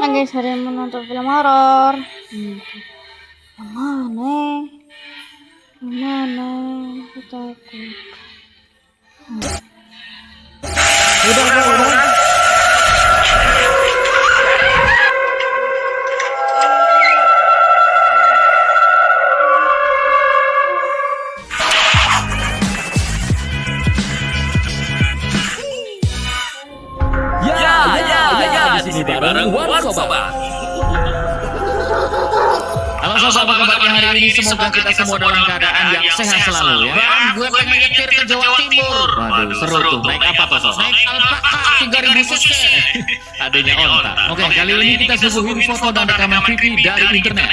Nah guys, hari ini menonton film horor. Mana? Mana? Aku takut. Udah. Di sini bareng One Sobat. Halo sobat, apa kabarnya hari ini? Semoga kita semua dalam keadaan yang sehat selalu ya. Dan gue pengen nyetir ke Jawa Timur. Waduh, seru tuh. Naik apa tuh sob? Naik alpaka 3000 cc. Adanya onta. Oke, kali ini kita suguhin foto dan rekaman creepy dari internet.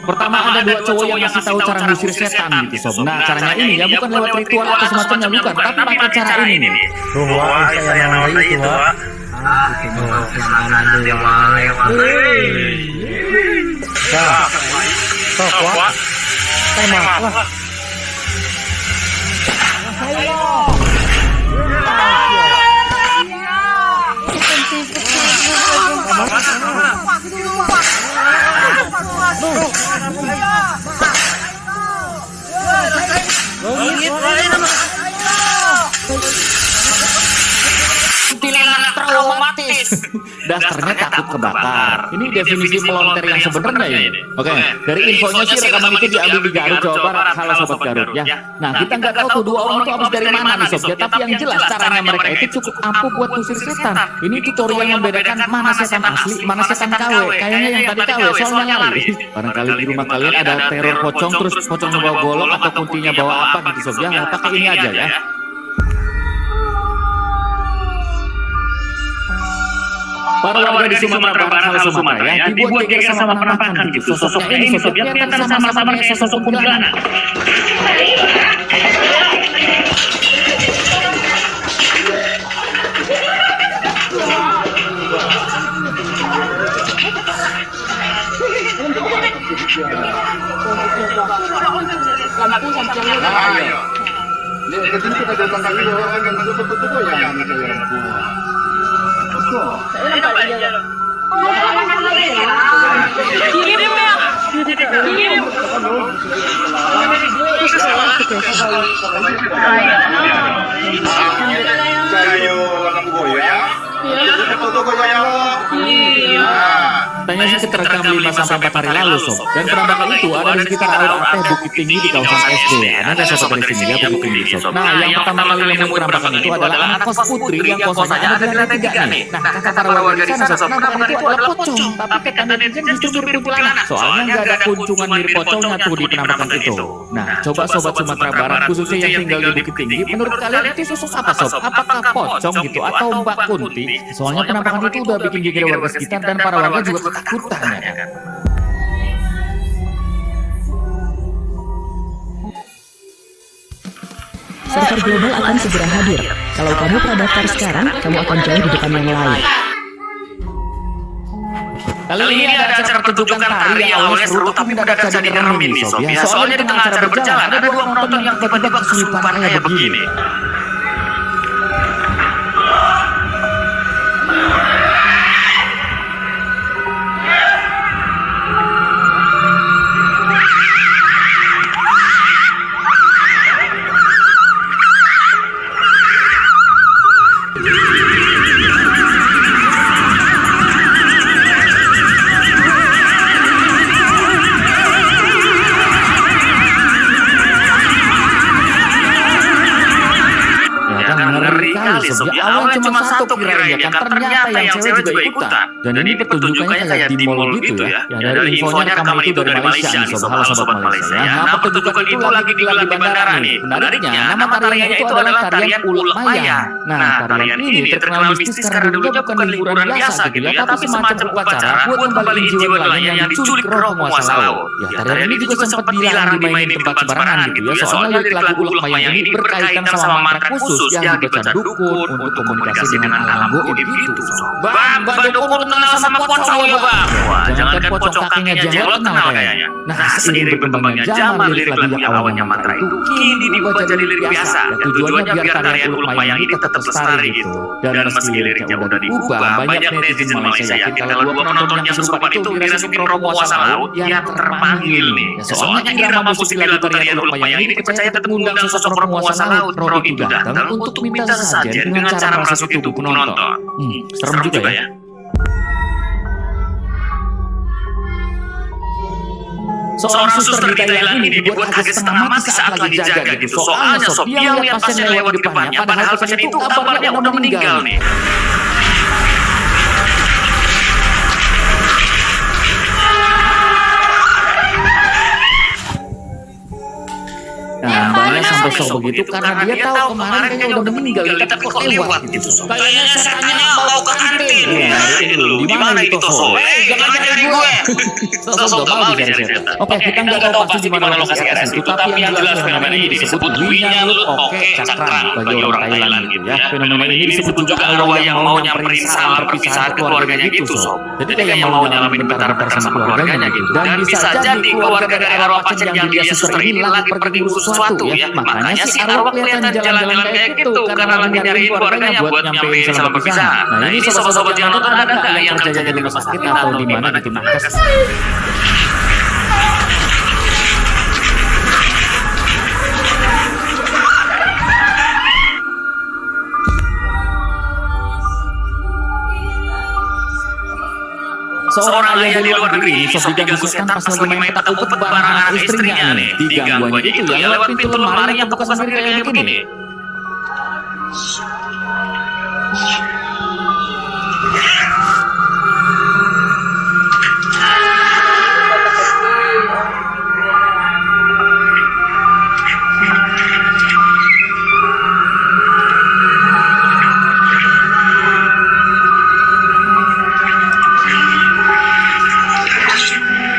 Pertama ada dua cowok yang ngasih tahu cara ngusir setan gitu sob. Nah caranya ini ya bukan lewat ritual atau semacamnya, bukan, tapi pakai cara ini nih. Wah, saya yang itu wah. Traumatis. Dasarnya takut kebakar. Ini definisi melonter yang sebenarnya ini. Oke, dari infonya sih rekaman itu diambil di Garut, Jawa Barat. Halo sobat Garut ya. Nah kita nggak tahu tuh dua orang itu habis dari mana nih sob ya. Tapi yang jelas caranya mereka itu cukup ampuh buat ngusir setan. Ini tutorial yang membedakan mana setan asli, mana setan KW. Kayaknya yang tadi KW soalnya lari. Barangkali di rumah kalian ada teror pocong, terus pocongnya bawa golok atau kuntinya bawa apa gitu sob ya. Nah, pakai ini aja ya. Para warga di Sumatera Barat, halo Sumatera ya, dibuat geger sama penampakan gitu. Sosoknya ini sob ya, kan sama-sama kayak sosok kuntilanak. Tanya sih terekam 5-4 hari lalu sob. Dan penampakan itu ada di sekitar Aur Ateh Bukit Tinggi di kawasan SD. Ada sobat dari sini ya Bukit Tinggi sob. Nah yang pertama kali nemu penampakan itu adalah anak kos Putri yang kosannya ada di lantai 3 nih. Nah kata para warga di sana sob, penampakan itu adalah pocong. Tapi kata netizen justru mirip kuntilanak. Soalnya nggak ada kunjungan mirip pocongnya tuh di penampakan itu. Nah coba sobat Sumatera Barat khususnya yang tinggal di Bukit Tinggi, menurut kalian itu sosok apa sob? Apakah pocong gitu atau Mbak Kunti? Soalnya penampakan itu udah bikin geger warga sekitar dan para warga juga ketakutan ya kan. Server global akan segera hadir. Kalau kamu pradaftar sekarang, kamu akan jauh di depan yang lain. Kali ini ada acara pertunjukan tari yang awalnya seru tapi mendadak jadi keren nih sob ya. Soalnya di tengah acara berjalan ada dua penonton yang tiba-tiba kesulitan kayak begini. Sob ya, awalnya cuma satu kirain ya kan, ternyata yang cewek juga ikutan. Dan ini pertunjukannya kayak di mall gitu ya. Ya dari infonya rekaman itu dari Malaysia nih sob. Halo sobat Malaysia ya. Nah pertunjukan itu lagi digelar di bandara nih. Menariknya nama tariannya itu adalah tarian Ulek Maya. Nah tarian ini terkenal mistis karena dulunya bukan liburan biasa gitu ya, tapi semacam upacara buat kembaliin jiwa nelayan yang diculik roh penguasa laut. Ya tarian ini juga sempat dilarang dimainin di tempat sembarangan gitu ya. Soalnya lirik lagu Ulek Maya ini berkaitan sama mantra khusus yang dibaca dukun, dukun untuk komunikasi dengan alam goib gitu. Bang dukun kenal sama pocong ya bang. Wah, jangankan pocong kakinya jenglot kenal kayaknya. Nah, seiring berkembangnya zaman lirik lagu yang awalnya mantra itu kini diubah jadi lirik biasa. Tujuannya biar karya Uluk Mayang ini tetap lestari gitu. Dan meski liriknya udah diubah, banyak netizen Malaysia yakin kalau dua penonton yang kesurupan itu dirasukin roh penguasa laut yang terpanggil nih. Soalnya irama musik lagu karya Uluk Mayang ini dipercaya tetap mengundang sosok roh penguasa laut. Roh itu datang untuk meminta sesajen dengan cara merasuki tubuh penonton. Serem juga ya. Seorang suster di Thailand ini dibuat kaget setengah mati saat lagi jaga gitu. Soalnya sob, dia lihat pasien lewat di depannya, padahal pasien itu kabarnya udah meninggal nih. Nah, mbaknya sampai shock begitu karena dia tahu kemarin kayaknya udah meninggal, tapi kok lewat gitu. Kayaknya setannya mau ke kantin. Di mana itu sob? Jangan cari gue. Sosok gak mau dicari. Oke, kita nggak tahu pasti di mana lokasi asli itu, tapi yang jelas fenomena ini disebut Winyalut Oke Cakran bagi orang Thailand gitu ya. Fenomena ini disebut juga arwah yang mau nyamperin salam perpisahan keluarganya gitu sob. Jadi kayak yang mau nyalamin bentar-bentar sama keluarganya gitu. Dan bisa jadi keluarga dari arwah pasien yang dia suster ini lagi pergi ngurus sesuatu ya. Makanya si arwah kelihatan jalan-jalan kayak gitu karena lagi nyariin keluarganya buat nyampein salam perpisahan. Nah ini sobat-sobat yang nonton ada nggak yang kerja di rumah sakit atau di mana gitu nakes? Seorang ayah di luar negeri sob diganggu setan pas lagi main petak umpet bareng anak istrinya nih. Digangguannya itu ya lewat pintu lemari yang buka sendiri kayak begini.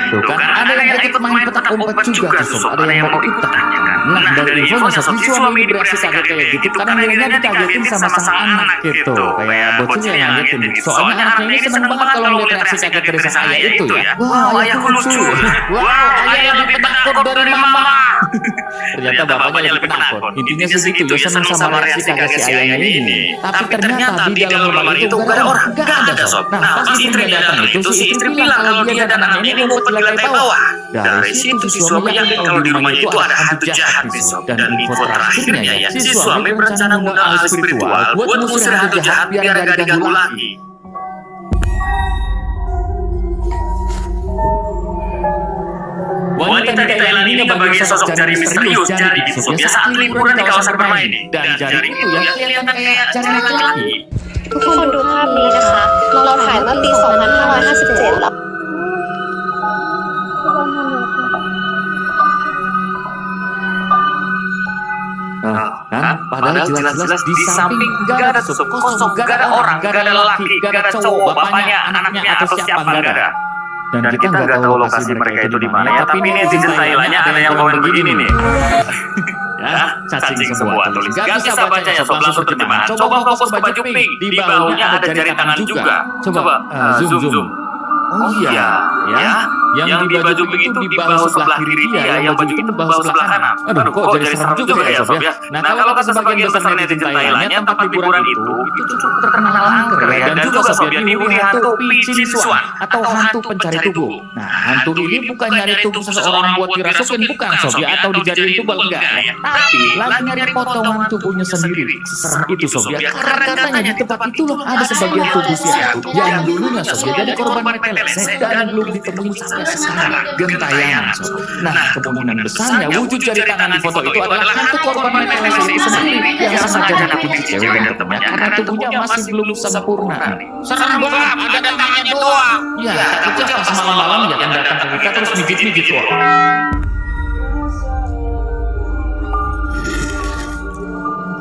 Tuh kan, ada yang ikut main petak umpet juga tuh sob, ada yang mau ikutan. Nah, dari infonya sob, si suami bereaksi kaget kayak gitu karena dirinya dikagetin sama sang anak gitu. Kayak bocilnya yang ngagetin gitu. Soalnya anaknya ini seneng banget kalau ngeliat reaksi kaget dari sang ayah itu ya. Wow, ayahku lucu. Wow, ayah lebih penakut dari mama. Ternyata bapaknya lebih penakut. Intinya segitu, dia seneng sama reaksi kaget si ayahnya ini. Tapi ternyata di dalam lemari itu gak ada orang, gak ada sob. Nah, pas istrinya datang itu, si istri bilang kalau dia dan anaknya ini ngumpet di lantai bawah. Dari situ si suami yakin kalau di rumahnya itu ada hantu jahat besok. Dan info terakhirnya ya, si suami berencana menggunakan alat spiritual buat mengusir hantu jahat biar gak diganggu lagi. Wanita di Thailand ini bagi sosok jari misterius jari gitu sob ya saat liburan di kawasan bermain ini. Dan jari itu ya kelihatan kayak jari laki-laki. ทุกคนดูภาพนี้นะคะ เราถ่ายเมื่อปี 2557 แล้ว Kan? Padahal jelas-jelas di samping gak ada sosok kosong, gak ada orang, gak ada lelaki, gak ada cowok, bapaknya, anaknya, atau siapa gak ada. Dan kita nggak tahu lokasi mereka itu di mana ya, tapi netizen Thailandnya ada yang komen begini nih. Ya, cacing semua tulis. Gak bisa baca ya sob, langsung terjemahan. Coba fokus ke baju pink, di bawahnya ada jari tangan juga. Coba zoom. Oh iya, ya. Yang di baju pink itu di bahu sebelah kiri dia, yang baju itu bahu sebelah kanan. Aduh, kok jadi serem juga ya sob ya. Nah, kalau kata sebagian besar netizen Thailandnya, tempat liburan itu cukup terkenal angker ya. Dan juga sob ya, dihuni hantu Picinsuan atau hantu pencari tubuh. Nah, hantu ini bukan nyari tubuh seseorang buat dirasukin, bukan sob ya, atau dijadiin tumbal enggak ya. Tapi lagi nyari potongan tubuhnya sendiri. Serem itu sob ya, karena katanya di tempat itu loh ada sebagian tubuh si hantu yang dulunya sob ya jadi korban repelese dan belum ditemuin sampai sekarang. Gentayangan sob. Nah, kemungkinan besarnya wujud jari tangan di foto itu adalah hantu korban repelese itu sendiri yang sengaja nakutin si cewek dan temannya karena tubuhnya masih belum sempurna. Serem banget, ada tangannya doang. Ya, takutnya pas malam-malam ya kan datang ke kita terus mijit-mijit tuh.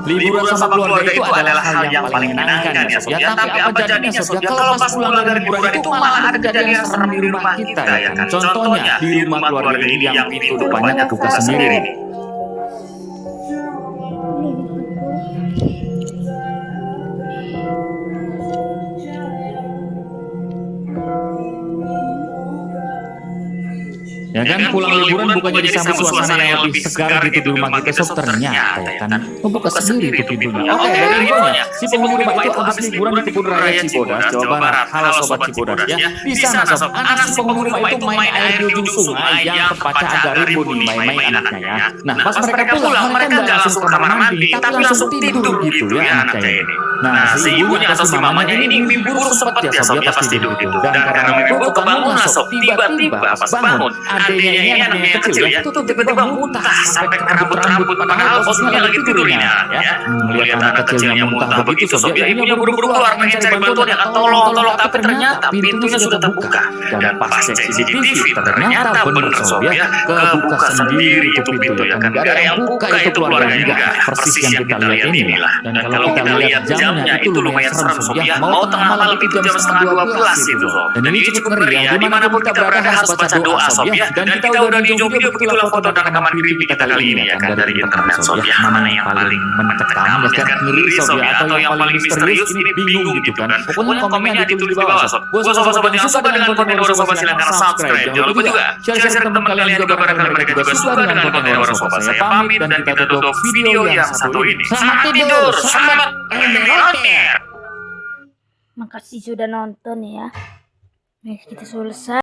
Liburan sama keluarga itu adalah hal yang paling menyenangkan ya sob ya. Tapi apa jadinya sob ya kalau pas pulang dari liburan itu malah ada kejadian serem di rumah kita ya kan. Contohnya di rumah keluarga ini yang pintu depannya kebuka sendiri. kan pulang liburan bukannya disambut suasana yang lebih segar gitu di rumah kita sob, ternyata ya kan membuka sendiri itu pintunya. Oke, dari infonya si penghuni rumah itu habis liburan di kebun raya Cibodas, Jawa Barat. Halo sobat Cibodas ya. Di sana sob, anak si penghuni rumah itu main air di ujung sungai yang tempatnya agak rimbun main-main anaknya ya. Nah pas mereka pulang mereka nggak langsung ke kamar mandi tapi langsung tidur gitu ya anaknya ini. Nah si ibunya atau si mamanya ini mimpi buruk sempat ya sob, dia pasti tidur gitu. Dan karena mimpi buruk kebangun sob, tiba-tiba pas bangun adanya ini anaknya yang kecil ya itu tiba-tiba muntah sampai ke rambut-rambut padahal posisinya lagi tidur ini ya. Melihat anak kecilnya muntah begitu sob ya, ibunya buru-buru keluar mencari bantuan ya, tolong tapi ternyata pintunya sudah terbuka. Dan pas cek CCTV ternyata benar sob ya, kebuka sendiri itu pintu ya kan, gak ada yang buka itu keluarganya enggak, persis yang kita lihat inilah. Dan kalau kita lihat jamnya itu lumayan serem sob ya, mau tengah malam itu jam setengah 12 itu sob. Dan ini cukup ngeri ya, dimanapun kita berada harus baca doa sob ya. Dan kita udah di ujung video begitulah foto dan rekaman video kita kali ini ya kan dari internet sob ya, mana yang paling mencekam dan ngeri sob ya, atau yang paling misterius ini bingung gitu kan. Pokoknya komennya ditulis di bawah sob. Buat sobat-sobat yang suka dengan konten Euro Sobat silahkan subscribe. Jangan lupa juga share ke teman kalian juga barangkali mereka juga suka dengan konten Euro Sobat. Saya pamit dan kita tutup video yang satu ini. Selamat tidur, selamat Makasih sudah nonton ya. Nah, kita selesai.